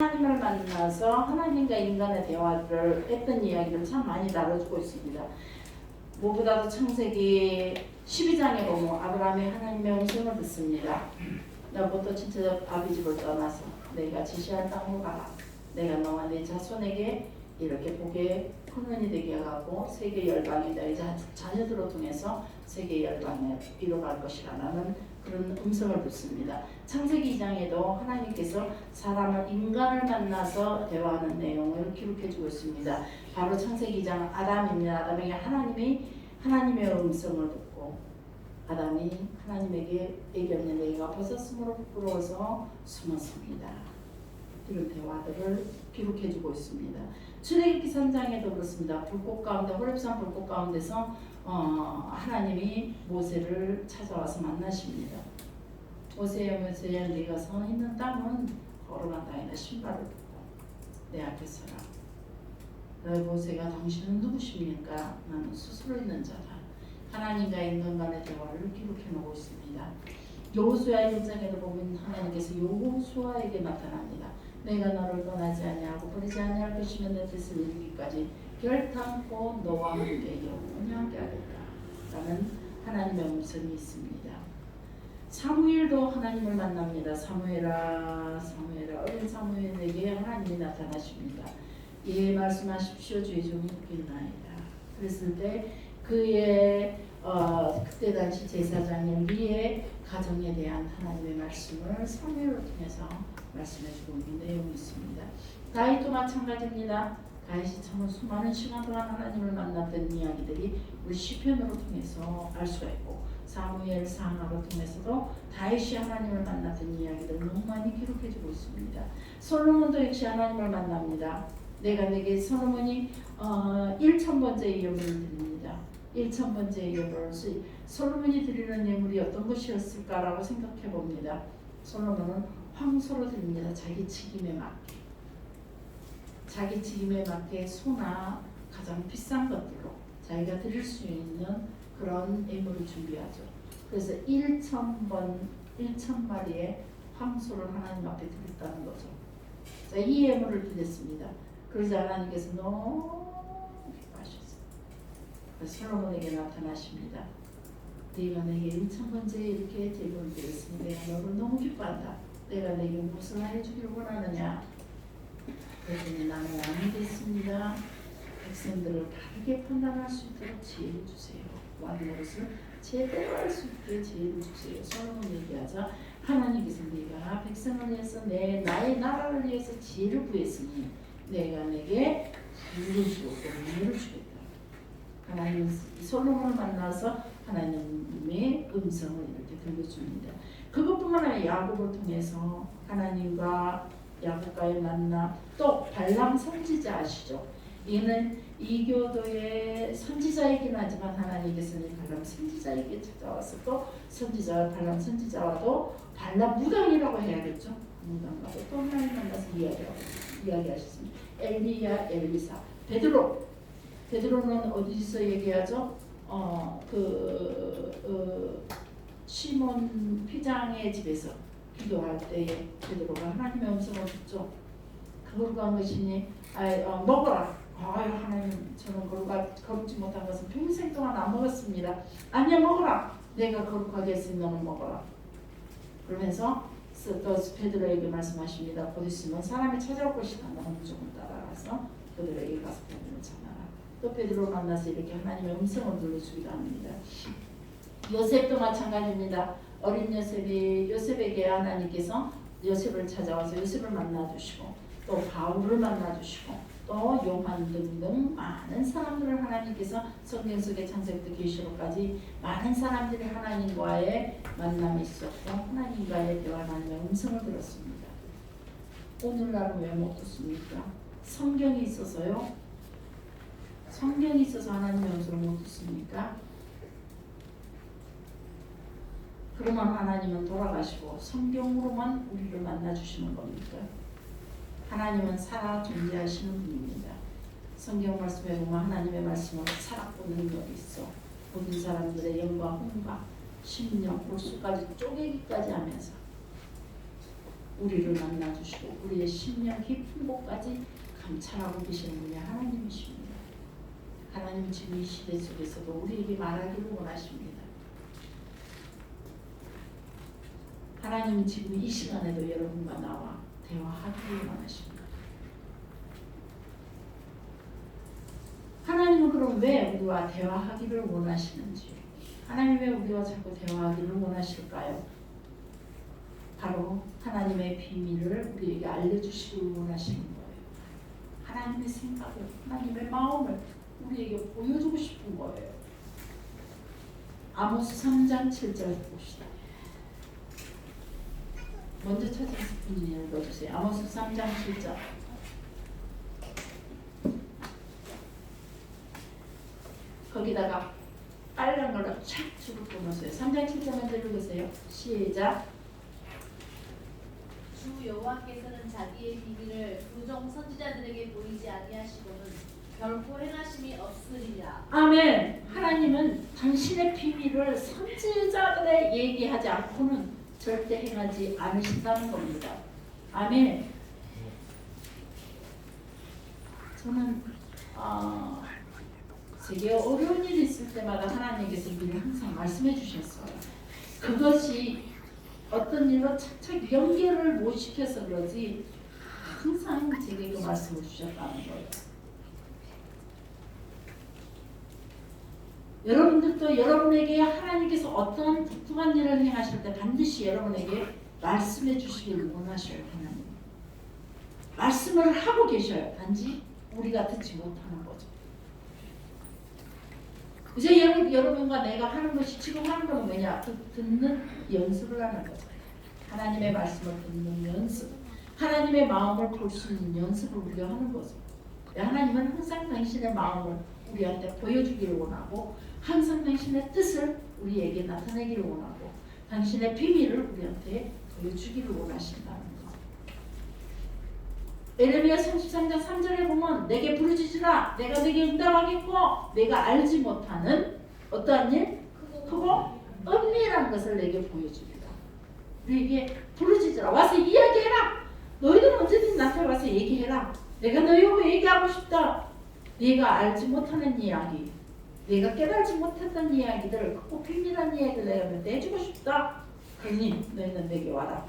하나님을 만나서 하나님과 인간의 대화를 했던 이야기를 참 많이 다뤄주고 있습니다. 무엇보다도 창세기 12장에 보면 아브라함이 하나님의 음성을 듣습니다. 너부터 친척 아비 집을 떠나서 내가 지시한 땅으로 가라. 내가 너와 네 자손에게 이렇게 복의 근원이 되게 하고 세계 열방이 너희 자녀들을 통해서 세계 열방에 이뤄갈 것이라는 그런 음성을 듣습니다. 창세기 2장에도 하나님께서 사람을 인간을 만나서 대화하는 내용을 기록해주고 있습니다. 바로 창세기 2장 아담입니다. 아담에게 하나님의 음성을 듣고 아담이 하나님에게 애견의 내가 벗었으므로 부끄러워서 숨었습니다. 이런 대화들을 기록해주고 있습니다. 출애굽기 3장에도 그렇습니다. 불꽃 가운데 호렙산 불꽃 가운데서 하나님이 모세를 찾아와서 만나십니다. 모세야 네가 서 있는 땅은 걸어간 땅이다. 신발을 벗고 내 앞에 서라. 너희 모세가 당신은 누구십니까? 나는 스스로 있는 자다. 하나님과 인간 간의 대화를 기록해 놓고 있습니다. 여호수아 1장에도 보면 하나님께서 여호수아에게 나타납니다. 내가 너를 떠나지 아니하고 버리지 아니할 것이며 내 뜻을 이루기까지 결탄코 너와 함께 영원히 함께 하겠다 라는 하나님의 음성이 있습니다. 사무엘도 하나님을 만납니다. 사무엘아 어린 사무엘에게 하나님이 나타나십니다. 예 말씀하십시오 주의 종이 듣겠나이다. 그랬을 때 그의 그때 당시 제사장인 리의 가정에 대한 하나님의 말씀을 사무엘을 통해서 말씀해주고 있는 내용이 있습니다. 다윗도 마찬가지입니다. 다윗이 참 수많은 시간 동안 하나님을 만났던 이야기들이 우리 시편으로 통해서 알 수가 있고 사무엘 상하를 통해서도 다윗이 하나님을 만났던 이야기들을 너무 많이 기록해주고 있습니다. 솔로몬도 역시 하나님을 만납니다. 내가 내게 솔로몬이 1000번째 예물을 드립니다. 1000번째 예물을 솔로몬이 드리는 예물이 어떤 것이었을까라고 생각해 봅니다. 솔로몬은 황소로 드립니다. 자기 직임에 맞게 소나 가장 비싼 것들로 자기가 드릴 수 있는 그런 예물을 준비하죠. 그래서 1000마리의 황소를 하나님 앞에 드렸다는 거죠. 자, 이 예물을 드렸습니다. 그러자 하나님께서 너무 기뻐하셨어요. 그래서 솔로몬에게 나타나십니다. 네가 내게 1000번째 이렇게 예물을 드렸으니 내가 너를 너무 기뻐한다. 내가 내게 무엇을 해주기를 원하느냐. 그랬더니 나는 왕이 됐습니다. 백성들을 바르게 판단할 수 있도록 지혜를 주세요. 왕 노릇을 제대로 할 수 있게 지혜를 주세요. 솔로몬 얘기하자 하나님께서 네가 백성을 위해서 나의 나라를 위해서 지혜를 구했으니 내가 내게 부를 주고 은혜를 주겠다. 하나님 솔로몬을 만나서 하나님의 음성을 이렇게 들려줍니다. 그것뿐만 아니라 야곱을 통해서 하나님과 야곱과의 만남, 또 발람 선지자 아시죠? 이는 이교도의 선지자이긴 하지만 하나님께서는 발람 선지자에게 찾아와서 또 발람 선지자와도 발람 무당이라고 해야겠죠? 무당과도 또 하나님 만나서 이야기하셨습니다. 엘리야, 엘리사, 베드로는 어디서 얘기하죠? 시몬 피장의 집에서 기도할 때에 베드로가 하나님의 음성을 듣죠. 거룩한 것이니 먹어라. 하나님 저는 거룩지 못한 것은 평생 동안 안 먹었습니다. 아니야 먹어라. 내가 거룩하게 했으니 너는 먹어라. 그러면서 또 베드로에게 말씀하십니다. 곧 있으면 사람이 찾아올 것이다. 너는 무조건 따라가서 베드로에게 가서 베드로를 찾아라. 또 베드로 만나서 이렇게 하나님의 음성을 들려주기도 합니다. 요셉도 마찬가지입니다. 어린 요셉에게 하나님께서 요셉을 찾아와서 요셉을 만나주시고 또 바울을 만나주시고 또 요한 등등 많은 사람들을 하나님께서 성경 속에 창세기부터 계시록까지 많은 사람들이 하나님과의 만남이 있었고 하나님과의 대화 하나님의 음성을 들었습니다. 오늘날은 왜 못 듣습니까? 성경이 있어서요? 성경이 있어서 하나님의 음성을 못 듣습니까? 그러면 하나님은 돌아가시고 성경으로만 우리를 만나주시는 겁니까? 하나님은 살아 존재하시는 분입니다. 성경 말씀에 보면 하나님의 말씀은 살아보는 능력이 있어 모든 사람들의 영과 혼과 심령, 골수까지 쪼개기까지 하면서 우리를 만나주시고 우리의 심령 깊은 곳까지 감찰하고 계시는 분이 하나님이십니다. 하나님은 지금 이 시대 속에서도 우리에게 말하기를 원하십니다. 하나님은 지금 이 시간에도 여러분과 나와 대화하기를 원하십니다. 하나님은 그럼 왜 우리와 대화하기를 원하시는지, 하나님 왜 우리와 자꾸 대화하기를 원하실까요? 바로 하나님의 비밀을 우리에게 알려주시기를 원하시는 거예요. 하나님의 생각을, 하나님의 마음을 우리에게 보여주고 싶은 거예요. 아모스 3장 7절 봅시다. 먼저 찾으신 분이 읽어주세요. 아모스 3장 7절. 거기다가 빨간 걸로 촥 줄을 끊었어요. 3장 7절 먼저 읽으세요. 시작. 주 여호와께서는 자기의 비밀을 부종 선지자들에게 보이지 아니하시고는 결코 행하심이 없으리라. 아멘. 하나님은 당신의 비밀을 선지자들에 얘기하지 않고는 절대 행하지 않으신다는 겁니다. 아멘. 저는 되게 어려운 일이 있을 때마다 하나님께서 미리 항상 말씀해 주셨어요. 그것이 어떤 일로 착착 연결을 못 시켜서 그러지 항상 제게 그 말씀을 주셨다는 거예요. 여러분들도 여러분에게 하나님께서 어떤 독특한 일을 행하실 때 반드시 여러분에게 말씀해 주시기를 원하셔요. 하나님 말씀을 하고 계셔요. 단지 우리가 듣지 못하는 거죠. 이제 여러분과 내가 하는 것이 지금 하는 건 뭐냐? 듣는 연습을 하는 거죠. 하나님의 말씀을 듣는 연습, 하나님의 마음을 볼 수 있는 연습을 우리가 하는 거죠. 하나님은 항상 당신의 마음을 우리한테 보여주기를 원하고 항상 당신의 뜻을 우리에게 나타내기를 원하고 당신의 비밀을 우리한테 보여주기를 원하신다는 것. 에레미야 33장 3절에 보면 내게 부르짖으라 내가 내게 응답하겠고 내가 알지 못하는 어떠한 일? 크고 은밀한 것을 내게 보여줍니다. 우리에게 부르짖으라 와서 이야기해라. 너희들은 언제든지 나한테 와서 얘기해라. 내가 너희하고 얘기하고 싶다. 네가 알지 못하는 이야기, 내가 깨달지 못했던 이야기들, 크고 비밀한 이야기를 내가 너한테 해주고 싶다. 그러니 너희는 내게 와라.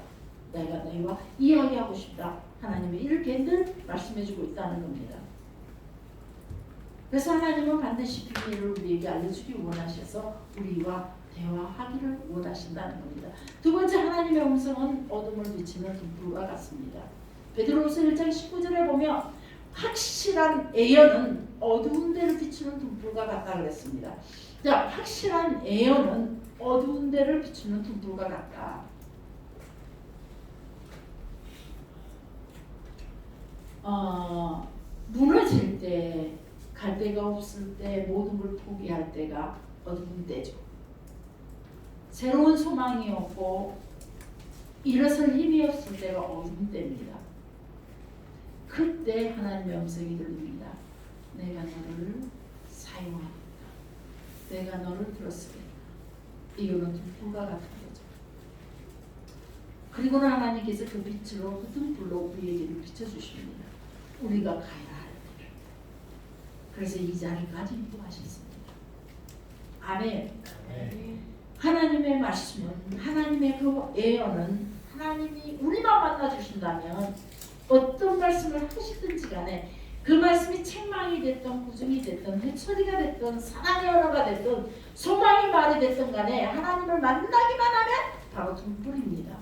내가 너희와 이야기하고 싶다. 하나님이 이렇게 늘 말씀해주고 있다는 겁니다. 그래서 하나님은 반드시 비밀을 우리에게 알려주기 원하셔서 우리와 대화하기를 원하신다는 겁니다. 두 번째, 하나님의 음성은 어둠을 비치는 등불과 같습니다. 베드로후서 1장 19절에 보면 확실한 예언은 어두운 데를 비추는 등불과 같다 그랬습니다. 자, 확실한 예언은 어두운 데를 비추는 등불과 같다. 무너질 때, 갈 데가 없을 때, 모든 걸 포기할 때가 어두운 때죠. 새로운 소망이 없고 일어설 힘이 없을 때가 어두운 때입니다. 그때 하나님의 음성이 들립니다. 내가 너를 사용하겠다. 내가 너를 들었으리라. 이거는 등불과 같은 거죠. 그리고는 하나님께서 그 빛으로, 그 등불로 우리에게를 비춰주십니다. 우리가 가야 할 길을. 그래서 이 자리까지 인도하셨습니다. 아멘. 하나님의 말씀은, 하나님의 그 예언은 하나님이 우리만 만나주신다면 어떤 말씀을 하시든지 간에 그 말씀이 책망이 됐든 구중이 됐든 회초리가 됐든 사랑의 언어가 됐든 소망의 말이 됐든 간에 하나님을 만나기만 하면 바로 등불입니다.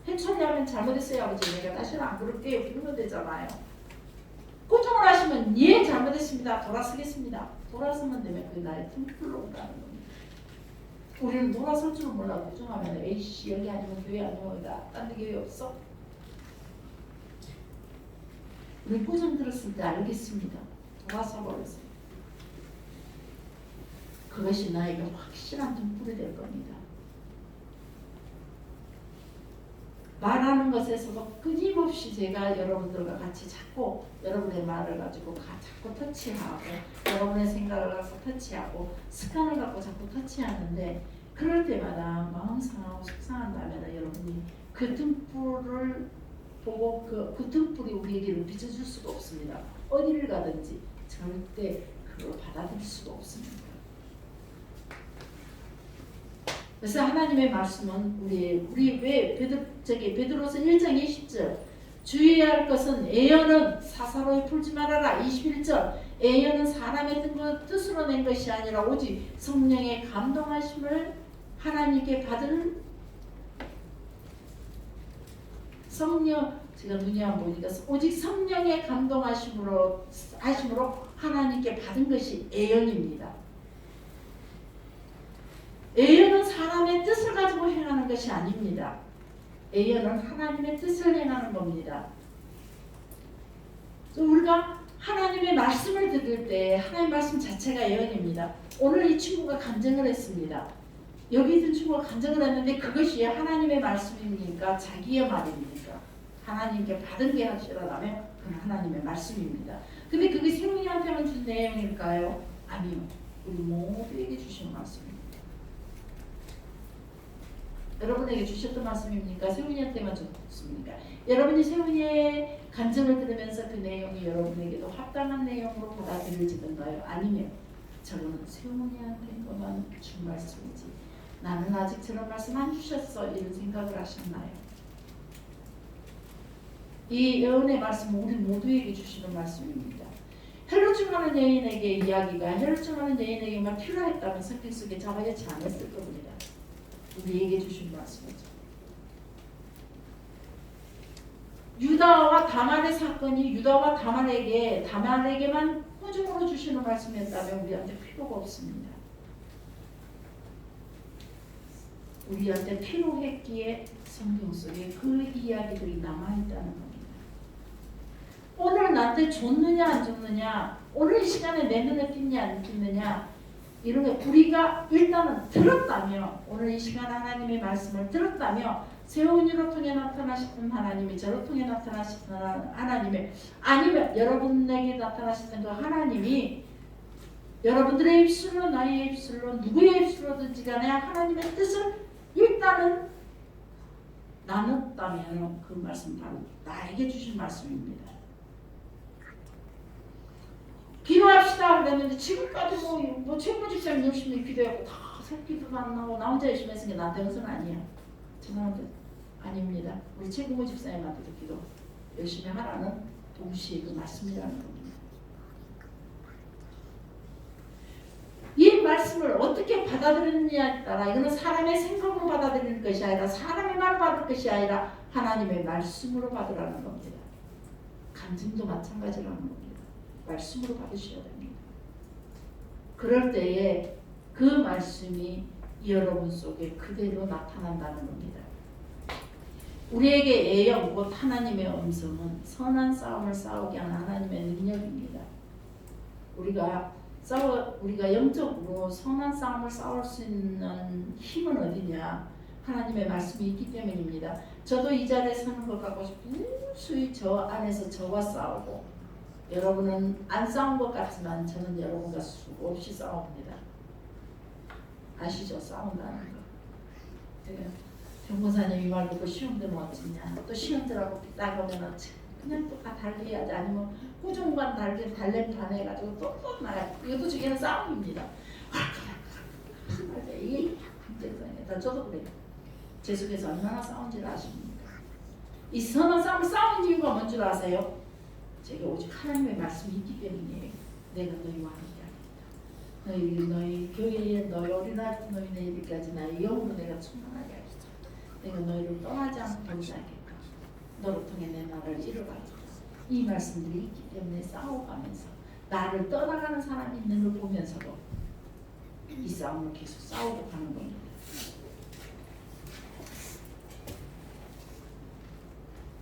회초리 하면 잘못했어요 아버지 내가 다시는 안 그럴게요 그러면 되잖아요. 구중을 하시면 예 잘못했습니다 돌아서겠습니다. 돌아서면 되면 그게 나의 등불로 온다는 겁니다. 우리는 돌아설 줄 몰라 구중하면 에이씨 여기 아니면 교회 아니면 딴 데 교회 없어? 우리 구중 들었을 때 알겠습니다. 돌아서 버렸어요. 그것이 나에게 확실한 등불이 될 겁니다. 말하는 것에서도 끊임없이 제가 여러분들과 같이 자꾸 여러분의 말을 가지고 자꾸 터치하고 여러분의 생각을 갖고 터치하고 습관을 갖고 자꾸 터치하는데 그럴 때마다 마음 상하고 속상한다면 여러분이 그 등불을 보고 그 등불이 우리에게 비춰줄 수가 없습니다. 어디를 가든지 절대 그걸 받아들일 수가 없습니다. 그래서 하나님의 말씀은 우리 왜 베드로서 1장 20절 주의해야 할 것은 애언은 사사로이 풀지 말아라. 21절 애언은 사람의 뜻으로 낸 것이 아니라 오직 성령의 감동하심을 하나님께 받은 성령 제가 눈이 안 보니까 오직 성령의 감동하심으로 하나님께 받은 것이 애언입니다. 애언은 사람의 뜻을 가지고 행하는 것이 아닙니다. 애언은 하나님의 뜻을 행하는 겁니다. 우리가 하나님의 말씀을 들을 때 하나님의 말씀 자체가 애언입니다. 오늘 이 친구가 간증을 했습니다. 여기 있는 친구가 간증을 했는데 그것이 하나님의 말씀입니까? 자기의 말입니까? 하나님께 받은 게 하시라면 그건 하나님의 말씀입니다. 근데 그게 세훈이한테만 준 내용일까요? 아니요. 우리 모두에게 주신 말씀입니다. 여러분에게 주셨던 말씀입니까? 세훈이한테만 줬습니까? 여러분이 세훈이의 간증을 들으면서 그 내용이 여러분에게도 합당한 내용으로 받아들여지던가요? 아니면 저는 세훈이한테만 준 말씀이지 나는 아직 저런 말씀 안 주셨어 이런 생각을 하셨나요? 이 예언의 말씀은 우리 모두에게 주시는 말씀입니다. 헬루증하는 여인에게 이야기가 헬루증하는 여인에게만 필요했다면 성경 속에 잡아놓지 않았을 겁니다. 우리에게 주신 말씀이죠. 유다와 다말의 사건이 유다와 다말에게만 꾸중으로 주시는 말씀이었다면 우리한테 필요가 없습니다. 우리한테 필요했기에 성경 속에 그 이야기들이 남아있다는 겁니다. 오늘 나한테 줬느냐 안 줬느냐 오늘 이 시간에 내 눈에 띄냐 안 띄느냐 이런 게 우리가 일단은 들었다며 오늘 이 시간 하나님의 말씀을 들었다며 세훈이로 통해 나타나시던 하나님이 저로 통해 나타나시던 하나님이 아니면 여러분에게 나타나시던 그 하나님이 여러분들의 입술로 나의 입술로 누구의 입술로든지 간에 하나님의 뜻을 일단은 나눴다면 그 말씀 바로 나에게 주신 말씀입니다. 기도합시다 그랬는데 지금까지 뭐 최고 집사님 열심히 기도하고 다 기도도 안 나오고 나 혼자 열심히 했으니까 나한테 은선 아니야. 죄송한데 아닙니다. 우리 최고 집사님한테도 기도 열심히 하라는 동시에 그 말씀이라는 겁니다. 이 말씀을 어떻게 받아들이느냐에 따라 이거는 사람의 생각으로 받아들이는 것이 아니라 사람의 말을 받을 것이 아니라 하나님의 말씀으로 받으라는 겁니다. 간증도 마찬가지라는 겁니다. 말씀으로 받으셔야 됩니다. 그럴 때에 그 말씀이 여러분 속에 그대로 나타난다는 겁니다. 우리에게 애영 곧 하나님의 음성은 선한 싸움을 싸우게 하는 하나님의 능력입니다. 우리가 영적으로 선한 싸움을 싸울 수 있는 힘은 어디냐? 하나님의 말씀이 있기 때문입니다. 저도 이 자리에 서는 것 같고 무수히 저 안에서 저와 싸우고 여러분은 안 싸운 것 같지만 저는 여러분과 수없이 싸웁니다. 아시죠? 싸운다는 거. 변호사님 이 말 듣고 시험 들면 어쩌냐. 또 시험 들하고 나가면 그냥 또 다 달리해야지. 아니면 꾸준관 달래 반해가지고 또 나가. 이것도 저게는 싸움입니다. 이게 문제잖아요. 저도 그래요. 제 속에서 얼마나 싸운지를 아십니까? 이 선한 싸움을 싸우는 이유가 뭔 줄 아세요? 제가 오직 하나님의 말씀이 있기 때문이에요. 내가 너희와 함께하겠다. 너희 교회에 너희 어린아이 너희네 이들까지 나의 영으로 내가 충만하게 하겠다. 내가 너희를 떠나지 않고 동지하겠다. 너를 통해 내 나라를 이루가겠다. 이 말씀들이 있기 때문에 싸워가면서 나를 떠나가는 사람이 있는 걸 보면서도 이 싸움을 계속 싸우고 가는 겁니다.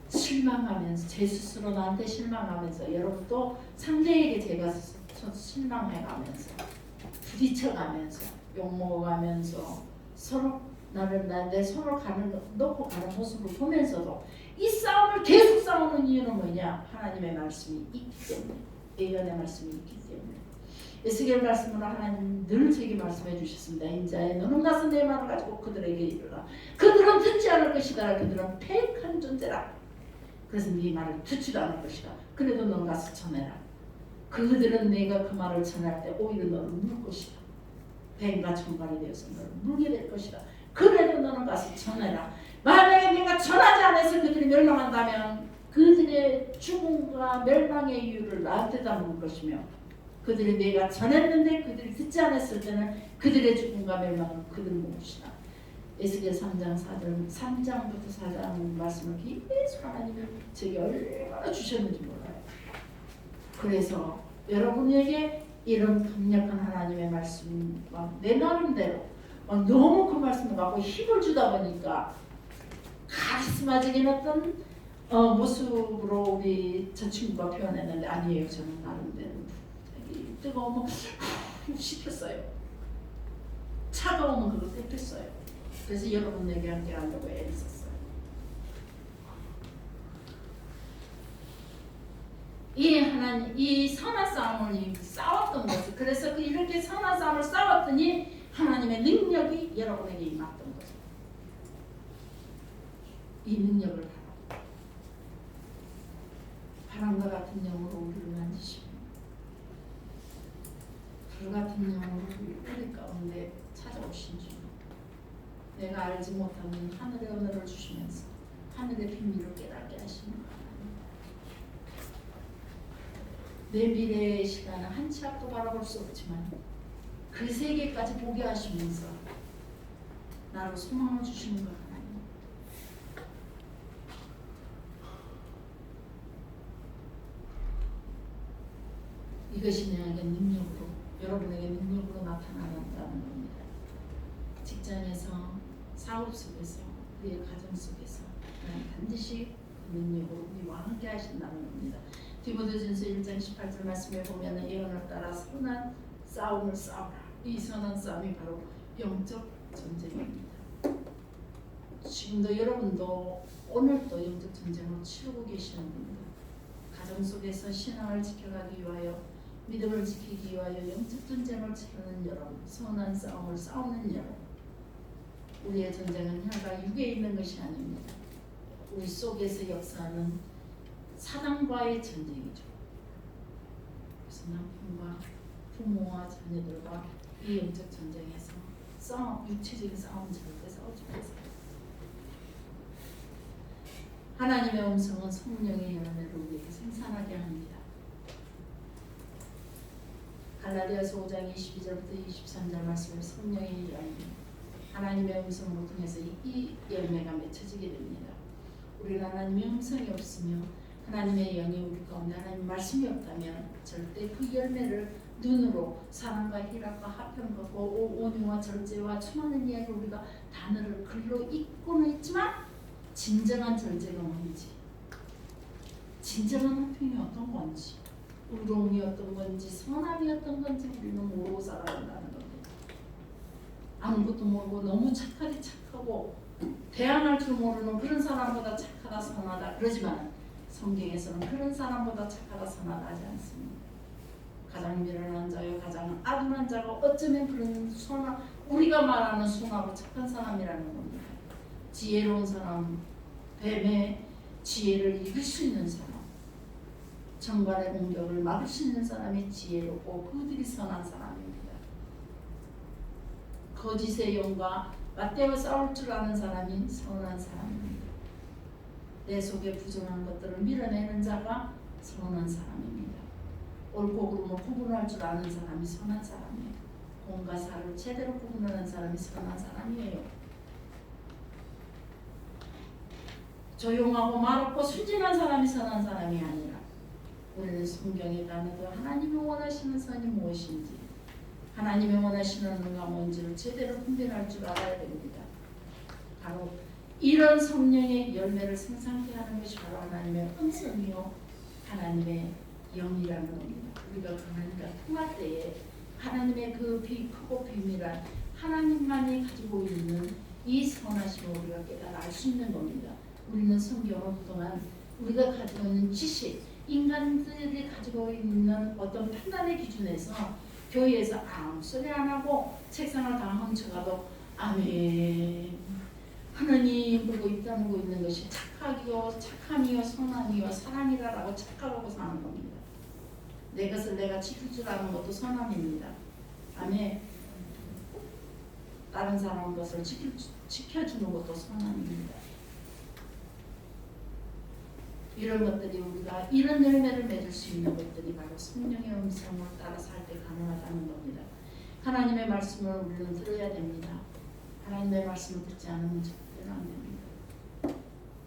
실망하면서 제 스스로 나한테 실망하면서 여러분도 상대에게 제가 실망해가면서 부딪혀가면서 욕먹어가면서 서로 내 손을 놓고 가는 모습을 보면서도 이 싸움을 계속 싸우는 이유는 뭐냐? 하나님의 말씀이 있기 때문에 예언의 말씀이 있기 때문에 에스겔 말씀으로 하나님 늘 제게 말씀해 주셨습니다. 인자에 너는 가서 내 말을 가지고 그들에게 이르라. 그들은 듣지 않을 것이다. 그들은 패역한 존재라. 그래서 네 말을 듣지도 않을 것이다. 그래도 너는 가서 전해라. 그들은 내가 그 말을 전할 때 오히려 너를 물 것이다. 뱀과 청갈이 되어서 너를 물게 될 것이다. 그래도 너는 가서 전해라. 만약에 내가 전하지 않아서 그들이 멸망한다면 그들의 죽음과 멸망의 이유를 나한테다 묻을 것이며, 그들이 내가 전했는데 그들이 듣지 않았을 때는 그들의 죽음과 멸망은 그들 몫이다. 에스겔 3장 4절 3장부터 4장 말씀을 계속 하나님이 제게 얼마나 주셨는지 몰라요. 그래서 여러분에게 이런 강력한 하나님의 말씀과 내 나름대로 너무 그 말씀을 갖고 힘을 주다 보니까 카리스마적인 어떤 모습으로 우리 저 친구가 표현했는데, 아니에요. 저는 나름대로 뜨거우면 식혔어요. 차가우면 그걸 떼뺐어요. 그래서 여러분에게 함께 하려고 애를 썼어요. 이 하나님, 이 선한 싸움을 싸웠던 것을, 그래서 이렇게 선한 싸움을 싸웠더니 하나님의 능력이 여러분에게 임했던 거죠. 이 능력을 바람과 같은 영으로 우리를 만지시고 불 같은 영으로 우리 가운데 찾아오신 주, 내가 알지 못하는 하늘의 언어를 주시면서 하늘의 비밀을 깨닫게 하시는 하나님. 내 미래의 시간은 한 치 앞도 바라볼 수 없지만 그 세계까지 보게 하시면서 나로 소망을 주시는 것 하나님. 이것이 내게 능력으로, 여러분에게 능력으로 나타난다는 겁니다. 직장에서, 사업 속에서, 우리의 가정 속에서 반드시 그 능력으로 우리와 함께 하신다는 겁니다. 디모데전서 1장 18절 말씀에 보면 예언을 따라 선한 싸움을 싸우라. 이 선한 싸움이 바로 영적 전쟁입니다. 지금도 여러분도 오늘도 영적 전쟁을 치르고 계시는 겁니다. 가정 속에서 신앙을 지켜가기 위하여, 믿음을 지키기 위하여 영적 전쟁을 치르는 여러분, 선한 싸움을 싸우는 여러분, 우리의 전쟁은 혈과 육에 있는 것이 아닙니다. 우리 속에서 역사하는 사단과의 전쟁이죠. 그래서 남편과 부모와 자녀들과 이 영적 전쟁에서 육체적인 싸움 절대 싸우지 마세요. 하나님의 음성은 성령의 열매를 우리에게 생산하게 합니다. 갈라디아서 5장 22절부터 23절 말씀에 성령의 열매, 하나님의 음성을 통해서 이 열매가 맺혀지게 됩니다. 우리는 하나님의 음성이 없으며 하나님의 영이 우리 가운데 하나님의 말씀이 없다면 절대 그 열매를 눈으로 사랑과 희락과 화평과 온유와 절제와 충만한 이야기 우리가 단어를 글로 읽고는 있지만 진정한 절제가 뭔지, 진정한 화평이 어떤 건지, 우롱이 어떤 건지, 선함이 어떤 건지 우리는 모르고 살아간다는 겁니다. 아무것도 모르고 너무 착하고 대항할 줄 모르는 그런 사람보다 착하다 선하다 그러지만 성경에서는 그런 사람보다 착하다 선하다 하지 않습니다. 가장 미련한 자요 가장 아둔한 자가 어쩌면 그런 선한, 우리가 말하는 순하고 착한 사람이라는 겁니다. 지혜로운 사람, 뱀의 지혜를 이길 수 있는 사람, 정관의 공격을 막을 수 있는 사람이 지혜롭고 그들이 선한 사람입니다. 거짓의 영과 맞대어 싸울 줄 아는 사람이 선한 사람입니다. 내 속에 부정한 것들을 밀어내는 자가 선한 사람입니다. 옳고 그름을 구분할 줄 아는 사람이 선한 사람이에요. 공과 사를 제대로 구분하는 사람이 선한 사람이에요. 조용하고 말없고 순진한 사람이 선한 사람이 아니라, 우리는 성경에 가면서 하나님이 원하시는 선이 무엇인지, 하나님이 원하시는 은가 뭔지를 제대로 분별할 줄 알아야 됩니다. 바로 이런 성령의 열매를 생산케 하는 것이 바로 하나님의 음성이요 하나님의 영이라는 겁니다. 우리가 하나님과 통할 때에 하나님의 그 크고 비밀한 하나님만이 가지고 있는 이 선하심을 우리가 깨달아 알 수 있는 겁니다. 우리는 성경을 그동안 우리가 가지고 있는 지식, 인간들이 가지고 있는 어떤 판단의 기준에서 교회에서 아무 소리 안 하고 책상을 다 훔쳐가도 아멘. 하나님 보고 입 다물고 있는 것이 착함이요 선함이요 사랑이다라고 착각하고 사는 겁니다. 내 것을 내가 지킬 줄 아는 것도 선함입니다. 아멘. 다른 사람 것을 지켜주는 것도 선함입니다. 이런 것들이 우리가 이런 열매를 맺을 수 있는 것들이 바로 성령의 음성을 따라 살 때 가능하다는 겁니다. 하나님의 말씀을 우리는 들어야 됩니다. 하나님의 말씀을 듣지 않으면 절대로 안 됩니다.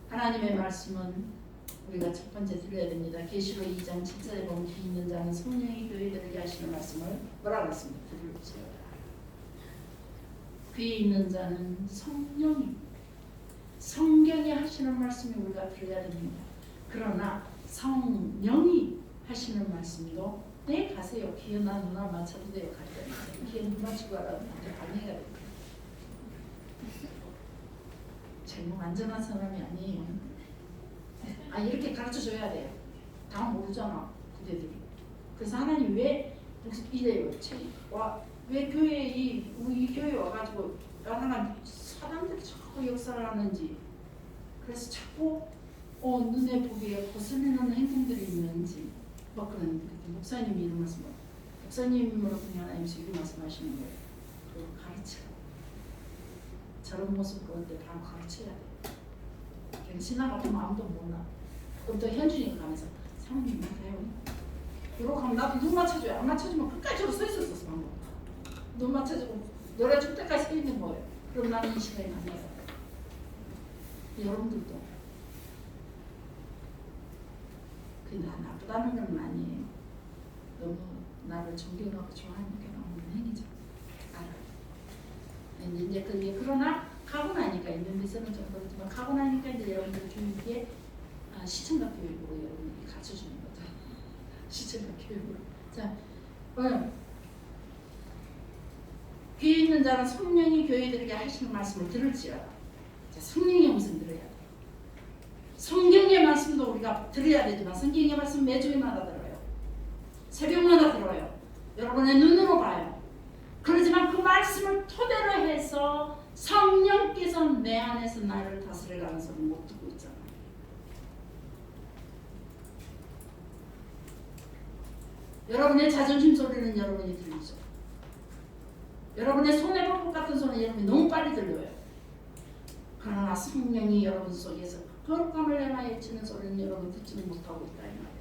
하나님의 말씀은 우리가 첫 번째 들어야 됩니다. 계시록 2장 7절에 보면 귀 있는 자는 성령이 교회들에게 하시는 말씀을 뭐라고 했습니까? 들을지어다. 귀 있는 자는 성경이 하시는 말씀이 우리가 들어야 됩니다. 그러나 성령이 하시는 말씀도 네 가세요. 귀에 나 누나 맞춰도 돼요. 가세요. 귀에 눈 맞추고 가라고 반해야 됩니다. 제목 안전한 사람이 아니에요. 이렇게 가르쳐줘야 돼요. 다 모르잖아 그대들이. 그래서 하나님 왜 이래요? 왜 교회에 우리 교회 와가지고 하나님 사람들이 자꾸 역사를 하는지, 그래서 자꾸 눈에 보기에 거슬리는 행동들이 있는지 막 그런 목사님이 이런 말씀, 목사님으로 그냥 하나님께서 이런 말씀하시는 거예요. 그걸 가르쳐. 저런 모습 볼 때 바로 가르쳐야 돼. 그냥 지나가면 아무도 몰라. 그럼 또 현준이가 가면서 사모님 맞아요. 이러고 하면 나도 눈 맞춰줘요. 안 맞춰주면 끝까지 저로 서 있었어 방금. 눈 맞춰주고 노래 줄 때까지 서 있는 거예요. 그럼 나는 이 시간에 만나요. 여러분들도 그게 나쁘다는 건 아니에요. 너무 나를 존경하고 좋아하는 게 너무 행위죠. 알아요. 이제 그게 그러나 가고 나니까 있는 데서는 좀 그렇지만 가고 나니까 이제 여러분들 교육에 시청각 교육으로 여러분이 가르쳐주는 거죠. 시청각 교육으로. 자, 귀 있는 자는 성령이 교회들에게 하시는 말씀을 들을지어다. 자, 성령의 음성 들어야 돼. 성경의 말씀도 우리가 들어야 되지만 성경의 말씀 매주일마다 들어요. 새벽마다 들어요. 여러분의 눈으로 봐요. 그렇지만 그 말씀을 토대로 해서 성령께서 내 안에서 나를 다스려가는 소리 못 듣고 있잖아요. 여러분의 자존심 소리는 여러분이 들리죠. 여러분의 손에 볼 것 같은 소리는 여러분이 너무 빨리 들려요. 그러나 성령이 여러분 속에서 거룩함을 향하여 치는 소리는 여러분 듣지는 못하고 있다 이 말이에요.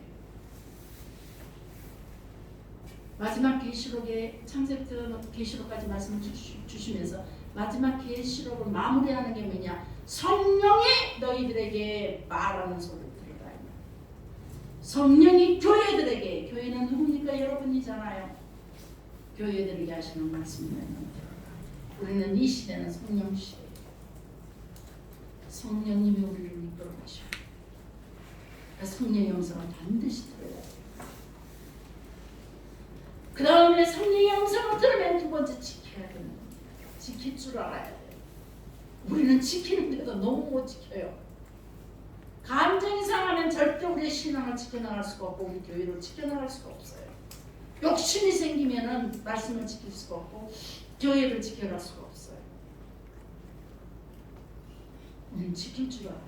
마지막 계시록에 창세부터 계시록까지 말씀을 주시면서 마지막 계시록을 마무리하는 게 뭐냐? 성령이 너희들에게 말하는 소리를 들으라. 성령이 교회들에게, 교회는 누굽니까? 여러분이잖아요. 교회들에게 하시는 말씀을 들어라. 우리는 이 시대는 성령 시대. 성령님이 우리를 이끌어 가셔. 성령의 음성을 반드시 들어야 돼요. 그 다음에 성령의 음성을 들으면 두 번째 지켜야 되는 겁니다. 지킬 줄 알아야 돼요. 우리는 지키는데도 너무 못 지켜요. 감정이 상하면 절대 우리의 신앙을 지켜나갈 수가 없고 우리 교회를 지켜나갈 수가 없어요. 욕심이 생기면은 말씀을 지킬 수가 없고 교회를 지켜갈 수가 없어요. 우리는 지킬 줄 알아요.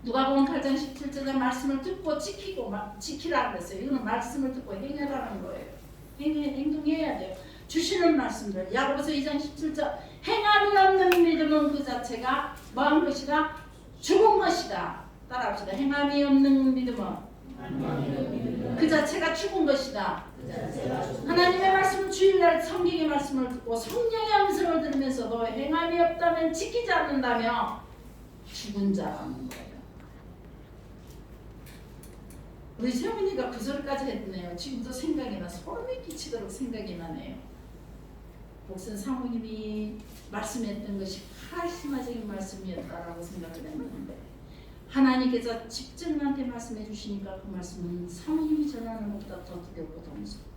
누가복음 8장 17절에 말씀을 듣고 지키라 그랬어요. 이거는 말씀을 듣고 행하라는 거예요. 행동해야 돼요. 주시는 말씀들. 야고보서 2장 17절 행함이 없는 믿음은 그 자체가 뭐한 것이다? 죽은 것이다. 따라합시다. 행함이 없는 믿음은 그 자체가 죽은 것이다. 하나님의 말씀 주일날 성경의 말씀을 듣고 성령의 음성을 들으면서도 행함이 없다면 지키지 않는다며 죽은 자라는 거예요. 우리 세훈이가 그 소리까지 했네요. 지금도 생각이 나. 소름이 끼치도록 생각이 나네요. 목사 사모님이 말씀했던 것이 카리스마적인 말씀이었다라고 생각을 했는데 하나님께서 직접 나한테 말씀해 주시니까 그 말씀은 사모님이 전하는 것보다 더 두렵고 더 무섭고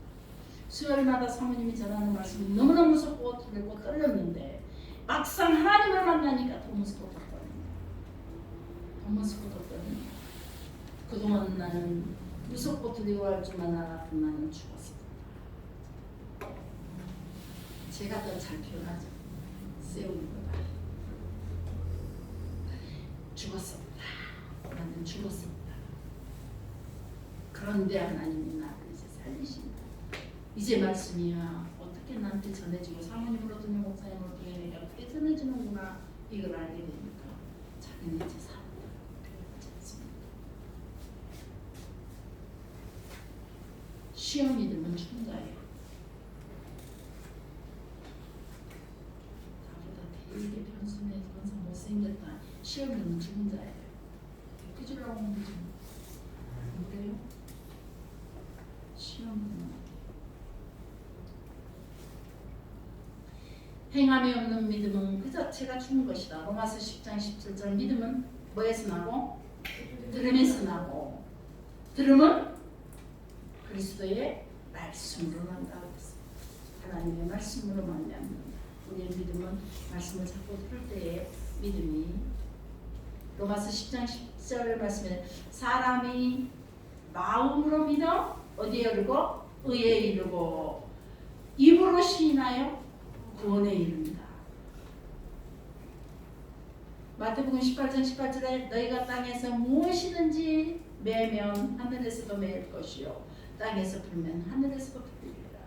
수요일마다 사모님이 전하는 말씀이 너무나 무섭고 두렵고 떨렸는데 막상 하나님을 만나니까 더 무섭고 더 떨립니다. 더 무섭고 더 떨립니다. 그동안 나는 무섭고 두려워할 줄만 알았던 나는 죽었어. 제가 더 잘 표현하죠. 세우는 거다. 죽었습니다. 나는 죽었습니다. 그런데 하나님이 나를 이제 살리신다. 이제 말씀이야. 어떻게 나한테 전해지고 사모님으로 통해 목사님으로 통해 내가 어떻게 전해지는구나 이걸 알게 되니까 자기는 이제 살았다. 그렇지 않습니까? 시험이 들면 죽은 자예요. 되게 변순해 항상 못생겼다. 시험 들면 죽은 자예요. 삐주라고 하는 거죠. 안 그래요? 시험 들면 행함이 없는 믿음은 그 자체가 죽은 것이다. 로마서 10장 17절 믿음은 뭐에서 나고? 들음에서 나고 들음은 그리스도의 말씀으로 난다고 했습니다. 하나님의 말씀으로 말미암는다. 우리의 믿음은 말씀을 자꾸 들을 때에 믿음이 로마서 10장 10절 말씀에 사람이 마음으로 믿어 어디에 이르고 의에 이르고 입으로 시인하여 구원에 이릅니다. 마태복음 18장 18절에 너희가 땅에서 무엇이든지 매면 하늘에서도 매일 것이요 땅에서 풀면 하늘에서도 풀리리라.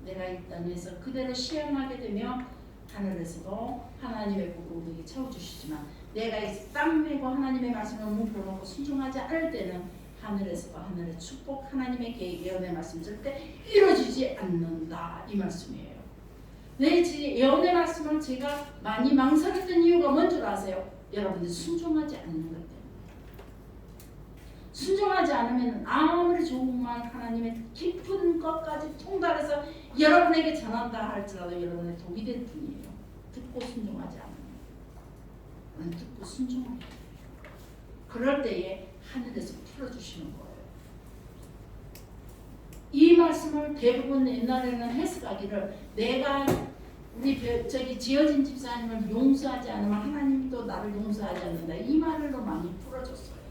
내가 이 땅에서 그대로 시행하게 되면 하늘에서도 하나님의 복을 우리에게 채워주시지만 내가 이 땅 메고 하나님의 말씀을 묵혀놓고 순종하지 않을 때는 하늘에서도 하늘의 축복 하나님의 계획 예언의 말씀 절대 이루어지지 않는다 이 말씀이에요. 내 예언의 말씀을 제가 많이 망설였던 이유가 뭔 줄 아세요? 여러분들 순종하지 않는 것 때문에. 순종하지 않으면 아무리 좋은 말 하나님의 깊은 것까지 통달해서 여러분에게 전한다 할지라도 여러분의 독이 될 뿐이에요. 듣고 순종하지 않으면. 듣고 순종해야 돼요. 그럴 때에 하늘에서 풀어주시는 거예요. 이 말씀을 대부분 옛날에는 해석하기를 내가 우리 지어진 집사님을 용서하지 않으면 하나님도 나를 용서하지 않는다. 이 말로 많이 풀어줬어요.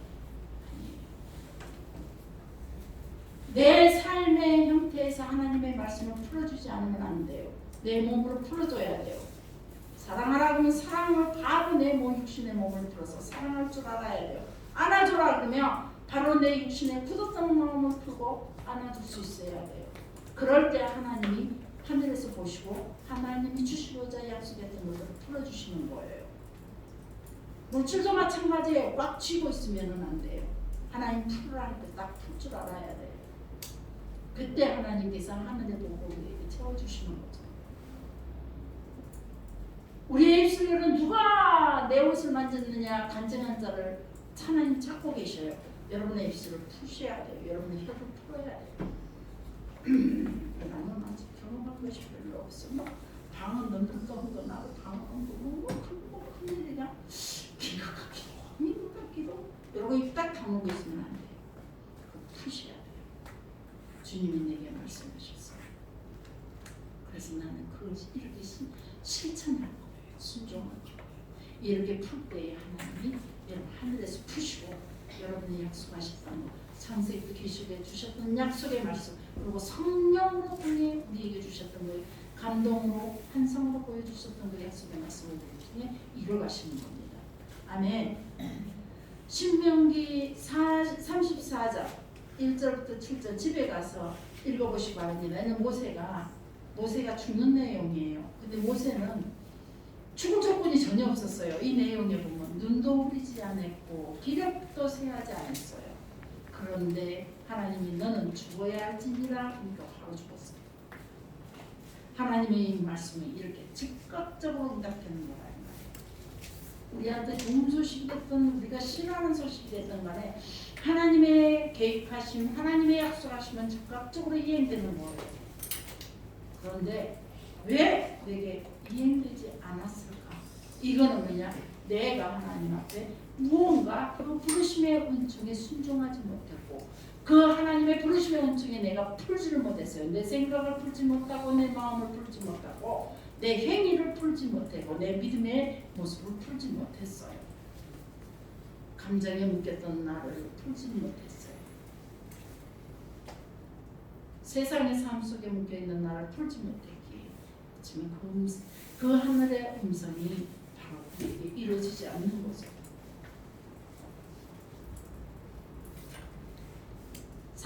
내 삶의 형태에서 하나님의 말씀을 풀어주지 않으면 안 돼요. 내 몸으로 풀어줘야 돼요. 사랑하라 그러면 사랑을 바로 내 몸 육신의 몸을 풀어서 사랑할 줄 알아야 돼요. 안아주라 그러면 바로 내 육신의 굳었던 마음을 풀고 안아줄 수 있어야 돼요. 그럴 때 하나님이 하늘에서 보시고 하나님이 주시고자 약속했던 것을 풀어주시는 거예요. 물질도 마찬가지예요. 꽉 쥐고 있으면 안 돼요. 하나님 풀으라 할 때 딱 풀 줄 알아야 돼요. 그때 하나님께서 하늘의 복을 우리에게 채워주시는 거죠. 우리의 입술로는 누가 내 옷을 만졌느냐 간증한 자를 하나님 찾고 계셔요. 여러분의 입술을 푸셔야 돼요. 여러분의 혀를 풀어야 돼요. 나는 아직 경험한 것이 별로 없어. 방은 넘는 거 나도 방은 너무 큰 일이냐? 이거 같기도 이거 같기도 이러고 입 딱 다물고 있으면 안 돼요. 푸셔야 돼요. 주님이 내게 말씀하셨어요. 그래서 나는 그걸 이렇게 실천할 거예요. 순종할 거예요. 이렇게 풀 때에 하나님이 여러분 하늘에서 푸시고 여러분이 약속하셨던 창세기 계시게 주셨던 약속의 말씀 그리고 성령으로 통해 우리에게 주셨던 그 감동으로 한성으로 보여주셨던 그 약속의 말씀을 통해 이루어가시는 겁니다. 아멘. 신명기 34장 1절부터 7절 집에 가서 읽어보시기 바랍니다. 이는 모세가 죽는 내용이에요. 근데 모세는 죽을 조건이 전혀 없었어요. 이 내용에 보면 눈도 흐리지 않았고 기력도 쇠하지 않았어요. 그런데 하나님이 너는 죽어야 할지니라 그러니까 바로 죽었어요. 하나님의 이 말씀이 이렇게 즉각적으로 응답되는 거라. 우리한테 좋은 소식이 됐든 우리가 싫어하는 소식이 됐든 간에 하나님의 계획하심, 하나님의 약속하시면 즉각적으로 이행되는 거예요. 그런데 왜 내게 이행되지 않았을까? 이거는 뭐냐? 내가 하나님 앞에 무언가 그 부르심의 은총에 순종하지 못했고 그 하나님의 부르심의 은총에 내가 풀지를 못했어요. 내 생각을 풀지 못하고 내 마음을 풀지 못하고 내 행위를 풀지 못하고 내 믿음의 모습을 풀지 못했어요. 감정에 묶였던 나를 풀지 못했어요. 세상의 삶 속에 묶여있는 나를 풀지 못했기에 하지만 그 하늘의 음성이 바로 우리에게 이루어지지 않는 거죠.